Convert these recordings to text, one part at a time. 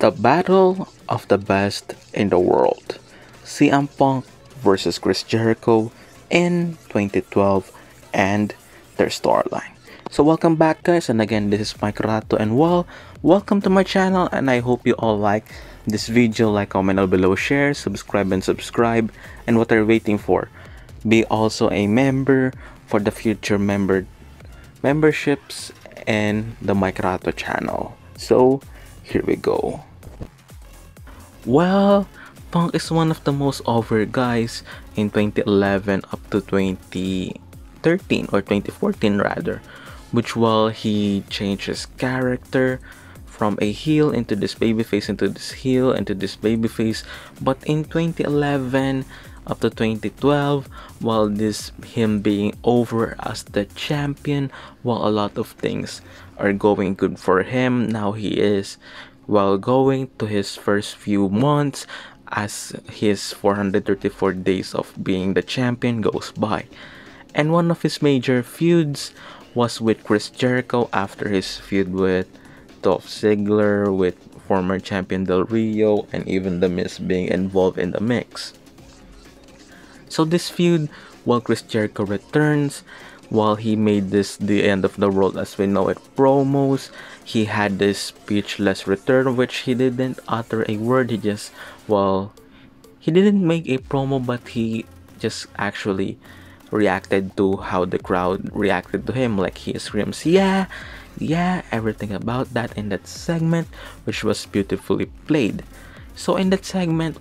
The battle of the best in the world. CM Punk versus Chris Jericho in 2012 and their storyline. So welcome back guys, and again this is Mikeratto, and welcome to my channel, and I hope you all like this video. Like, comment down below, share, subscribe, and what are you waiting for? Be also a member for the future memberships and the Mikeratto channel. So here we go. Well, Punk is one of the most over guys in 2011 up to 2013 or 2014 rather, which he changed his character from a heel into this babyface, into this heel, into this babyface. But in 2011 up to 2012, this him being over as the champion, while a lot of things are going good for him. Now he is going to his first few months as his 434 days of being the champion goes by. And one of his major feuds was with Chris Jericho after his feud with Dolph Ziggler, with former champion Del Rio, and even The Miz being involved in the mix. So this feud, Chris Jericho returns, he made this the end of the world as we know it promos. He had this speechless return, which he didn't utter a word. He just, he didn't make a promo, but he just actually reacted to how the crowd reacted to him. Like, he screams, yeah, everything about that in that segment, which was beautifully played. So in that segment,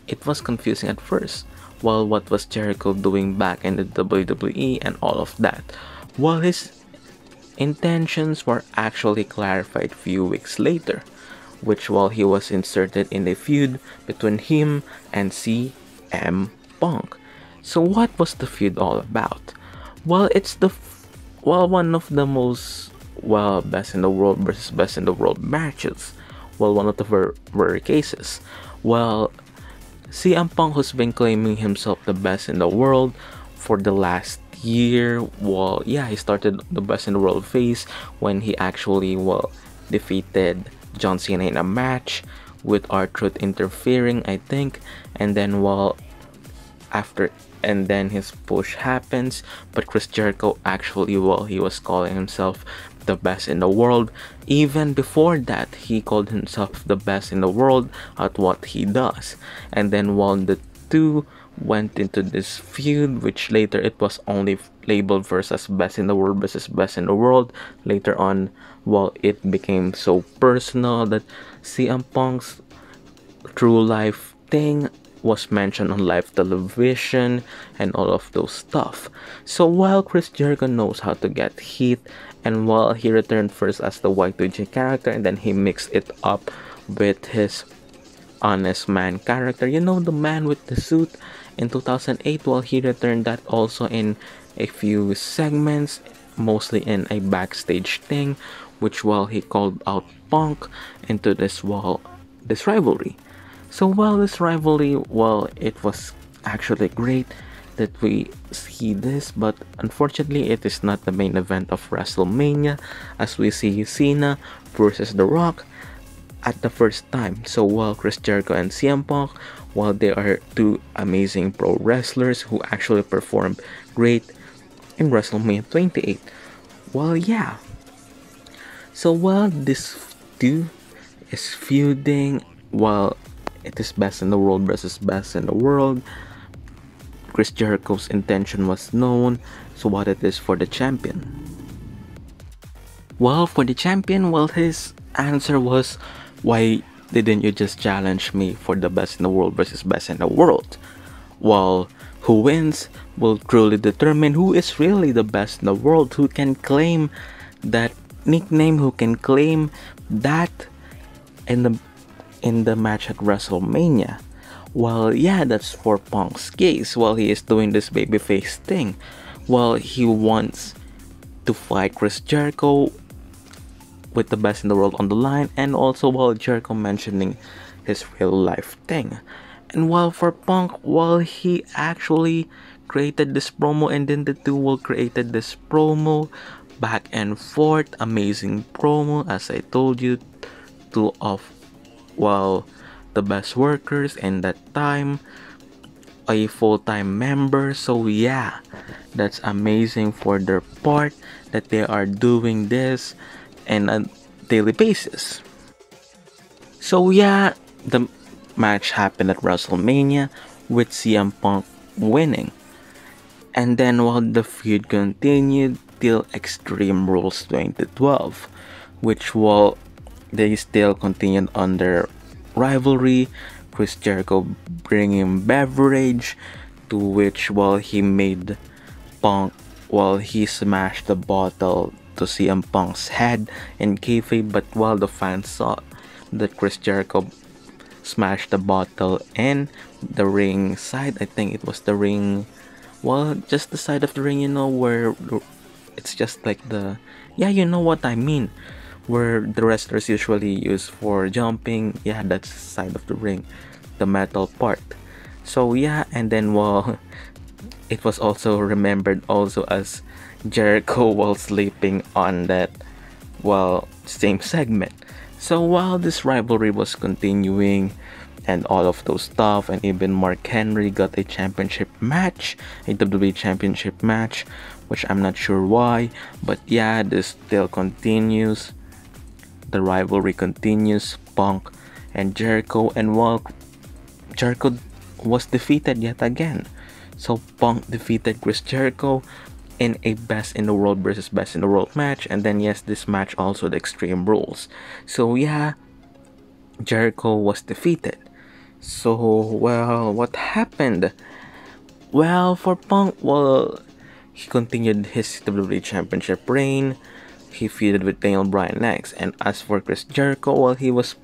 it was confusing at first. What was Jericho doing back in the WWE and all of that? His intentions were actually clarified a few weeks later, which he was inserted in a feud between him and CM Punk. So what was the feud all about? It's the one of the most best in the world versus best in the world matches. One of the rare cases. CM Punk, who's been claiming himself the best in the world for the last year. He started the best in the world phase when he actually defeated John Cena in a match with R-Truth interfering, I think, and then his push happens, but Chris Jericho actually he was calling himself the best in the world. Even before that, he called himself the best in the world at what he does. And then the two went into this feud, which later it was only labeled versus best in the world versus best in the world. Later on, it became so personal that CM Punk's true life thing was mentioned on live television and all of those stuff. So while Chris Jericho knows how to get heat, and he returned first as the Y2J character, and then he mixed it up with his honest man character, the man with the suit in 2008. He returned that also in a few segments, mostly in a backstage thing, which he called out Punk into this rivalry. So this rivalry, it was actually great that we see this, but unfortunately it is not the main event of WrestleMania, as we see Cena versus The Rock at the first time. So Chris Jericho and CM Punk, they are two amazing pro wrestlers who actually performed great in WrestleMania 28. So this two is feuding, it is best in the world versus best in the world. Chris Jericho's intention was known, so what it is for the champion? For the champion, his answer was, why didn't you just challenge me for the best in the world versus best in the world? Who wins will truly determine who is really the best in the world, who can claim that nickname, who can claim that in the match at WrestleMania. That's for Punk's case. He is doing this babyface thing. He wants to fight Chris Jericho with the best in the world on the line, and also Jericho mentioning his real life thing. And for Punk, he actually created this promo, and then the two created this promo back and forth, amazing promo, as I told you, two of, well, the best workers in that time, a full-time member. So yeah, that's amazing for their part that they are doing this on a daily basis. So yeah, the match happened at WrestleMania with CM Punk winning. And then while the feud continued till Extreme Rules 2012, which will they still continued on their rivalry. Chris Jericho bringing beverage, to which while he made Punk, while he smashed the bottle to CM Punk's head in kayfabe, but while the fans saw that Chris Jericho smashed the bottle in the ring side, I think it was the ring, well, just the side of the ring, where it's just like the, yeah, you know what I mean, where the wrestlers usually use for jumping. Yeah, that's the side of the ring, the metal part. So yeah, and then well, it was also remembered also as Jericho while sleeping on that, well, same segment. So while this rivalry was continuing and all of those stuff, and even Mark Henry got a championship match, a WWE championship match, which I'm not sure why, but yeah, this still continues. The rivalry continues, Punk and Jericho, and while Jericho was defeated yet again. So Punk defeated Chris Jericho in a best in the world versus best in the world match, and then yes, this match also the Extreme Rules. So yeah, Jericho was defeated. So well, what happened? Well, for Punk, well, he continued his WWE Championship reign. He feuded with Daniel Bryan next, and as for Chris Jericho, well, he was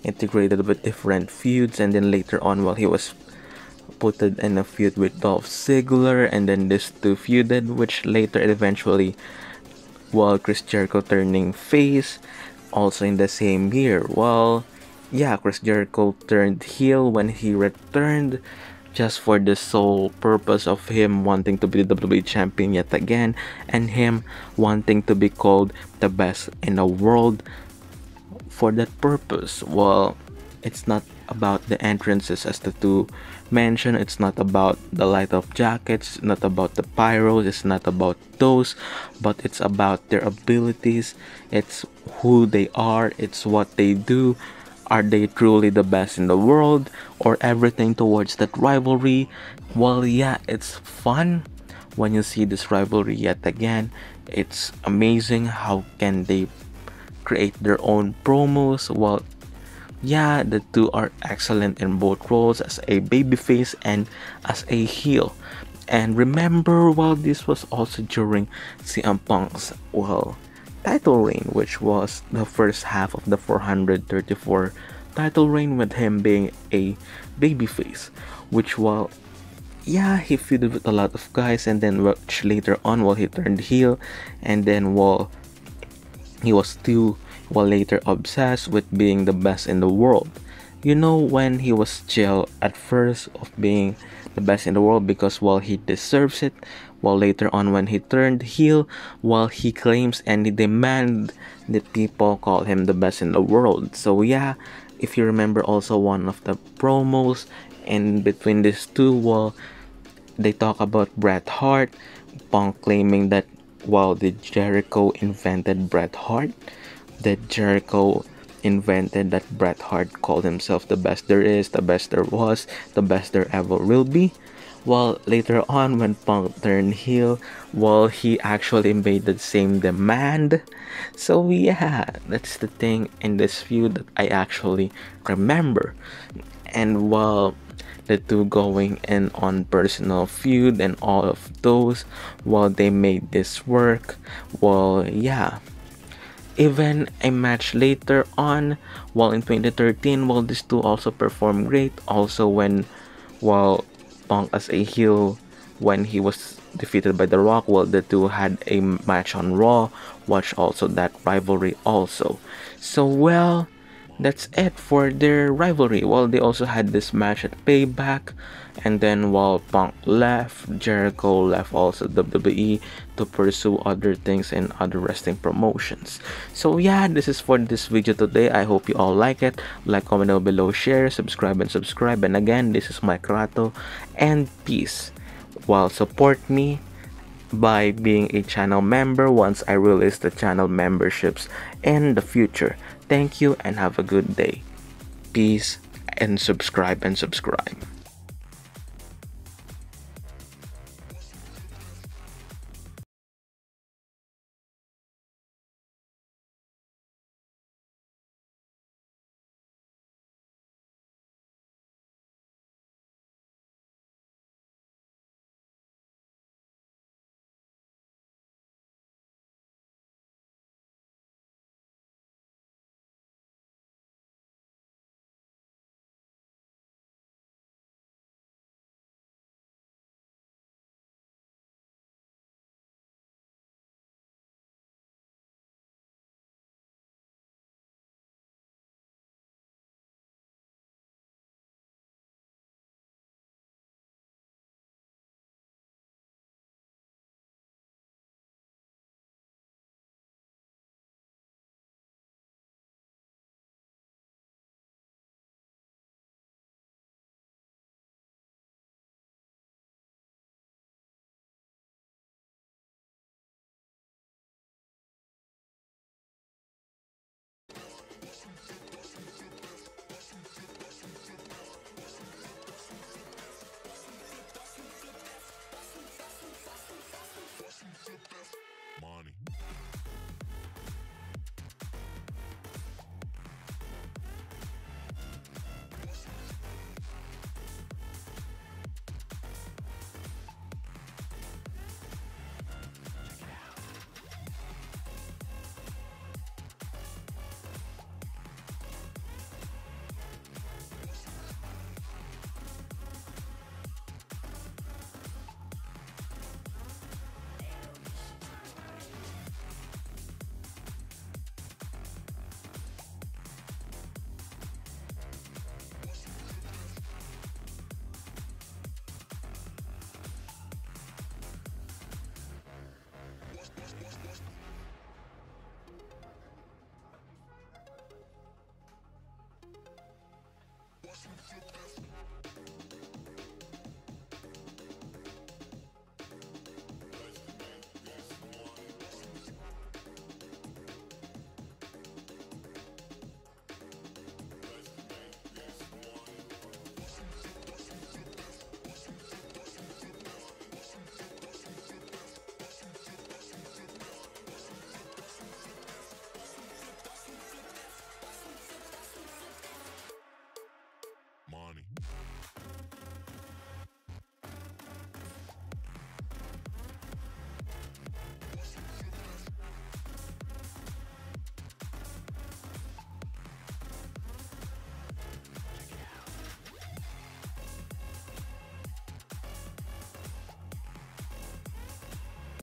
integrated with different feuds, and then later on, well, he was put in a feud with Dolph Ziggler, and then these two feuded, which later eventually, well, Chris Jericho turning face, also in the same year. Well, yeah, Chris Jericho turned heel when he returned, just for the sole purpose of him wanting to be the WWE champion yet again, and him wanting to be called the best in the world. For that purpose, well, it's not about the entrances as the two mentioned, it's not about the light up jackets, not about the pyros, it's not about those, but it's about their abilities, it's who they are, it's what they do. Are they truly the best in the world, or everything towards that rivalry? Well, yeah, it's fun when you see this rivalry yet again. It's amazing how can they create their own promos. Well, yeah, the two are excellent in both roles as a babyface and as a heel. And remember, well, this was also during CM Punk's, well, title reign, which was the first half of the 434 title reign, with him being a babyface, which, well, yeah, he feuded with a lot of guys, and then which later on, well, he turned heel, and then, well, he was still, well, later obsessed with being the best in the world. When he was chill at first of being the best in the world because, well, he deserves it. Well, later on when he turned heel, well, he claims and he demands that people call him the best in the world. So yeah, if you remember also one of the promos in between these two, well, they talk about Bret Hart, Punk claiming that, well, did Jericho invented Bret Hart? That Jericho invented that Bret Hart called himself the best there is, the best there was, the best there ever will be. Well, later on when Punk turned heel, well, he actually made the same demand. So yeah, that's the thing in this feud that I actually remember. And while the two going in on personal feud and all of those, while they made this work, well, yeah. Even a match later on, while in 2013, while these two also performed great. Also when, while Punk as a heel, when he was defeated by The Rock, well, the two had a match on Raw. Watch also that rivalry also. So well, that's it for their rivalry. Well, they also had this match at Payback, and then while Punk left, Jericho left also WWE to pursue other things and other wrestling promotions. So yeah, this is for this video today. I hope you all like it. Like, comment down below, share, subscribe, and subscribe. And again, this is Mikeratto, and peace. While support me by being a channel member once I release the channel memberships in the future. Thank you and have a good day. Peace and subscribe and subscribe.